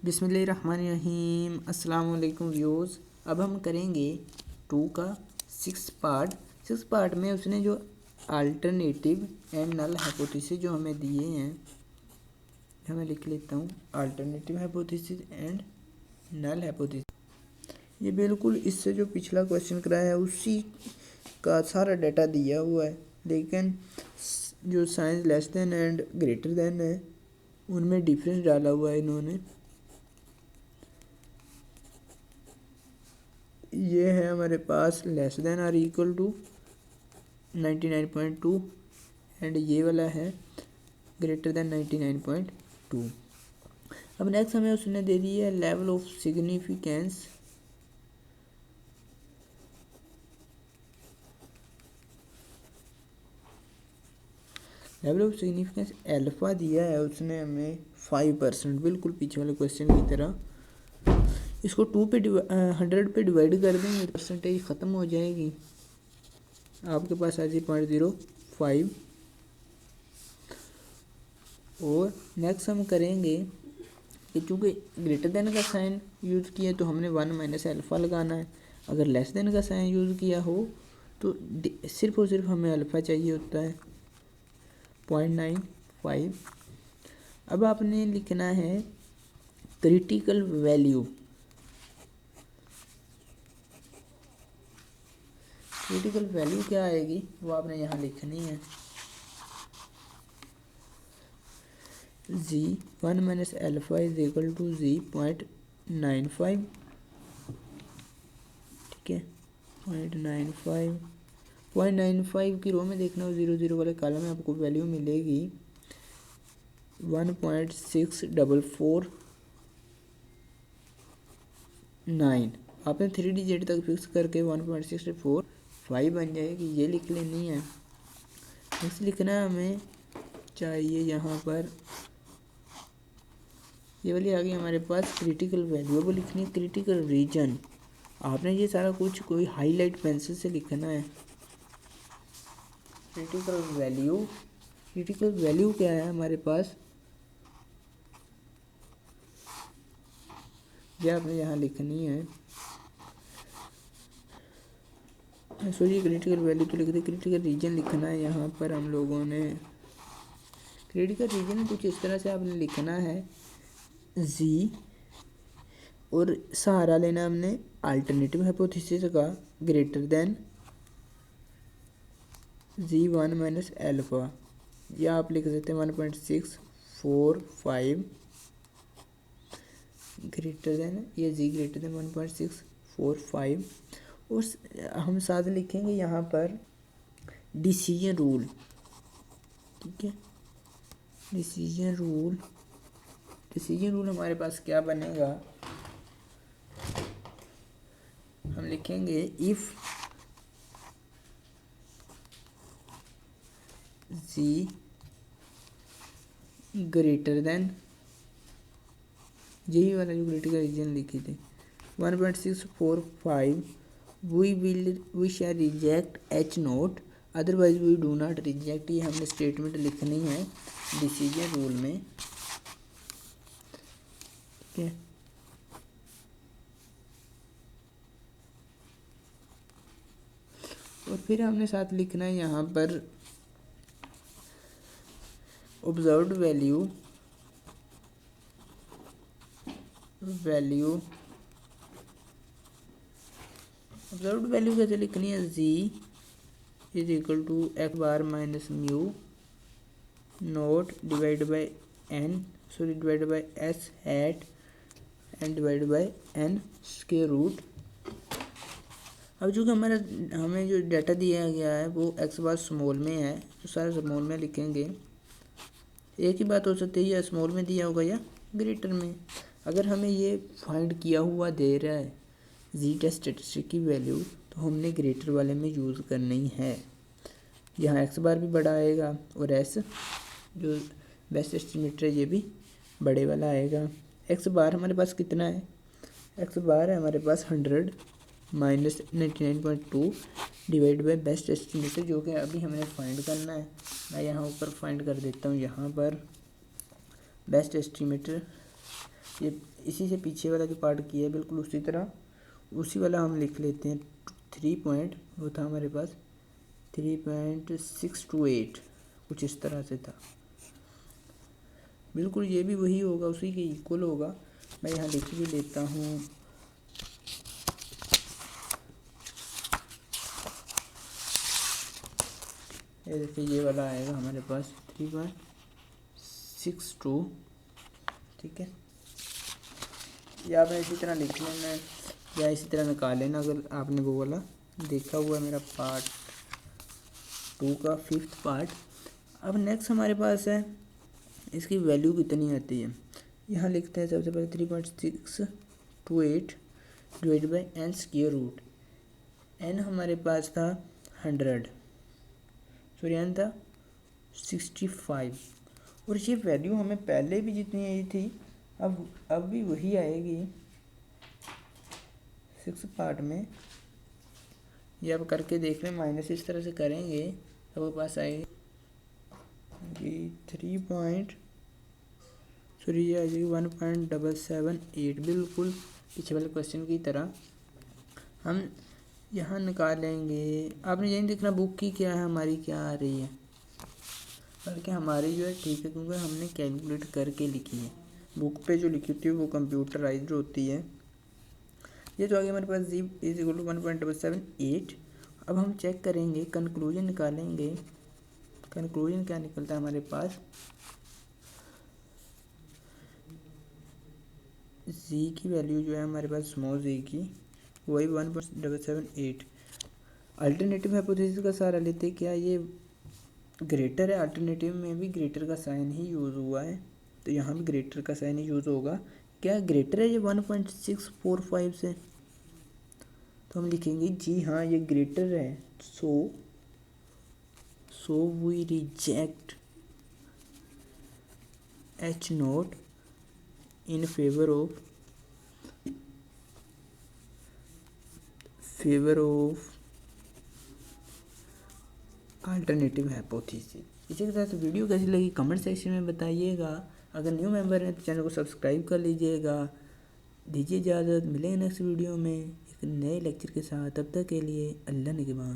बिस्मिल्लाहिर्रहमानिर्रहीम। अस्सलाम वालेकुम व्यूज़। अब हम करेंगे 2 का 6 पार्ट में उसने जो अल्टरनेटिव एंड नल हाइपोथेसिस जो हमें दिए हैं, मैं लिख लेता हूँ alternative hypothesis and null hypothesis. ये बिल्कुल इससे जो पिछला क्वेश्चन कराया है उसी का सारा डाटा दिया हुआ है, लेकिन जो science less than and greater than है उनमें डिफरेंस डाला हुआ है इन्होंने। ये है हमारे पास less than or equal to 99.2 and ये वाला है ग्रेटर देन 99.2। अब नेक्स्ट हमें उसने दे दी है level of significance. Level of significance alpha दिया है उसने हमें 5%, बिल्कुल पीछे वाले क्वेश्चन की तरह। इसको 100 पे डिवाइड कर देंगे, परसेंटेज ख़त्म हो जाएगी, आपके पास आ जाए 0.05। और नेक्स्ट हम करेंगे कि चूँकि ग्रेटर देन का साइन यूज़ किया तो हमने 1 माइनस अल्फ़ा लगाना है। अगर लेस देन का साइन यूज़ किया हो तो सिर्फ और सिर्फ हमें अल्फ़ा चाहिए होता है 0.95। अब आपने लिखना है क्रिटिकल वैल्यू। क्रिटिकल वैल्यू क्या आएगी वो आपने यहाँ लिखनी है। G 1 minus alpha is equal to G 0.95, ठीक है 0.95 की रो में देखना हो 0 वाले कॉलम में आपको वैल्यू मिलेगी 1.6499। आपने 3 डिजिट तक फिक्स करके 1.645 बन जाएगी, ये लिख लेनी है। नेक्स्ट लिखना है हमें चाहिए यहाँ पर ये वाली आ गई हमारे पास क्रिटिकल वैल्यू। वो लिखनी है क्रिटिकल रीजन। आपने ये सारा कुछ कोई हाईलाइट पेंसिल से लिखना है। क्रिटिकल वैल्यू क्या है हमारे पास, ये आपने यहाँ लिखनी है। सॉरी क्रिटिकल वैल्यू तो लिख दी, क्रिटिकल रीजन लिखना है यहाँ पर हम लोगों ने। क्रिटिकल रीजन कुछ इस तरह से आपने लिखना है जी, और सहारा लेना हमने अल्टरनेटिव हाइपोथेसिस का ग्रेटर देन जी 1 माइनस अल्फ़ा, या आप लिख सकते हैं 1.645 ग्रेटर देन, ये जी ग्रेटर देन 1.645। और हम साथ लिखेंगे यहाँ पर डिसीजन रूल, ठीक है। डिसीजन रूल हमारे पास क्या बनेगा, हम लिखेंगे इफ जी ग्रेटर देन, यही वाला जो क्रिटिकल रीजन लिखी थी 1.645, we shall reject H naught otherwise we do not reject. ये हमने स्टेटमेंट लिखनी है डिसीजन रूल में, ठीक है। और फिर हमने साथ लिखना है यहाँ पर ऑब्जर्व्ड वैल्यू कैसे लिखनी है, G is equal to X bar minus mu naught divide by S hat and divide by N square root. अब चूँकि हमें जो डाटा दिया गया है वो एक्स बार स्मॉल में है तो सारा स्मॉल में लिखेंगे। एक ही बात हो सकती है या स्मॉल में दिया होगा या ग्रेटर में। अगर हमें ये फाइंड किया हुआ दे रहा है जी टेस्ट स्टैटिस्टिक की वैल्यू तो हमने ग्रेटर वाले में यूज़ करनी है। यहाँ एक्स बार भी बड़ा आएगा और एस जो बेस्ट एस्टिमेटर है ये भी बड़े वाला आएगा। एक्स बार हमारे पास कितना है, एक्स बार है हमारे पास 100 minus 99.2 divide by best estimator, जो कि अभी हमें फाइंड करना है। मैं यहाँ ऊपर फाइंड कर देता हूँ, यहाँ पर बेस्ट एस्टिमेटर ये इसी से पीछे वाला जो पार्ट किया है बिल्कुल उसी तरह, उसी वाला हम लिख लेते हैं 3 पॉइंट, वो था हमारे पास 3.628, कुछ इस तरह से था। बिल्कुल ये भी वही होगा, उसी के इक्वल होगा। मैं यहाँ लिख भी लेता हूँ, ये देखिए ये वाला आएगा हमारे पास 3.62, ठीक है। ये आपने इसी तरह लिख लेना है या इसी तरह निकाल लेना अगर आपने वो वाला देखा हुआ है मेरा पार्ट 2 का 5th पार्ट। अब नेक्स्ट हमारे पास है इसकी वैल्यू कितनी आती है, यहाँ लिखते हैं सबसे पहले 3.628 divide by N square root. N हमारे पास था 100, सॉरी एन था 65, और ये वैल्यू हमें पहले भी जितनी आई थी अब भी वही आएगी 6 पार्ट में। ये आप करके देख लें, माइनस इस तरह से करेंगे तो वो पास आएगी 1.778, बिल्कुल पिछले वाले क्वेश्चन की तरह हम यहाँ निकालेंगे। आपने यही देखना बुक की क्या है, हमारी क्या आ रही है, बल्कि हमारी जो है ठीक है क्योंकि हमने कैलकुलेट करके लिखी है। बुक पे जो लिखी होती है वो कंप्यूटराइज्ड होती है। ये तो आगे हमारे पास जी इज इक्वल टू 1.778। अब हम चेक करेंगे, कंक्लूजन निकालेंगे। कंक्लूजन क्या निकलता है हमारे पास, जी की वैल्यू जो है हमारे पास स्मॉल जी की वही 1.778। अल्टरनेटिव हाइपोथेसिस का सहारा लेते क्या ये ग्रेटर है, अल्टरनेटिव में भी ग्रेटर का साइन ही यूज़ हुआ है तो यहाँ भी ग्रेटर का साइन ही यूज़ होगा। क्या ग्रेटर है ये 1.645 से, तो हम लिखेंगे जी हाँ ये ग्रेटर है। So we reject H naught in favour of alternative hypothesis. इसी के साथ वीडियो कैसी लगी कमेंट सेक्शन में बताइएगा। अगर न्यू मेंबर हैं तो चैनल को सब्सक्राइब कर लीजिएगा। दीजिए इजाज़त, मिलेंगे नेक्स्ट वीडियो में एक नए लेक्चर के साथ। तब तक के लिए अल्लाह निगहबान।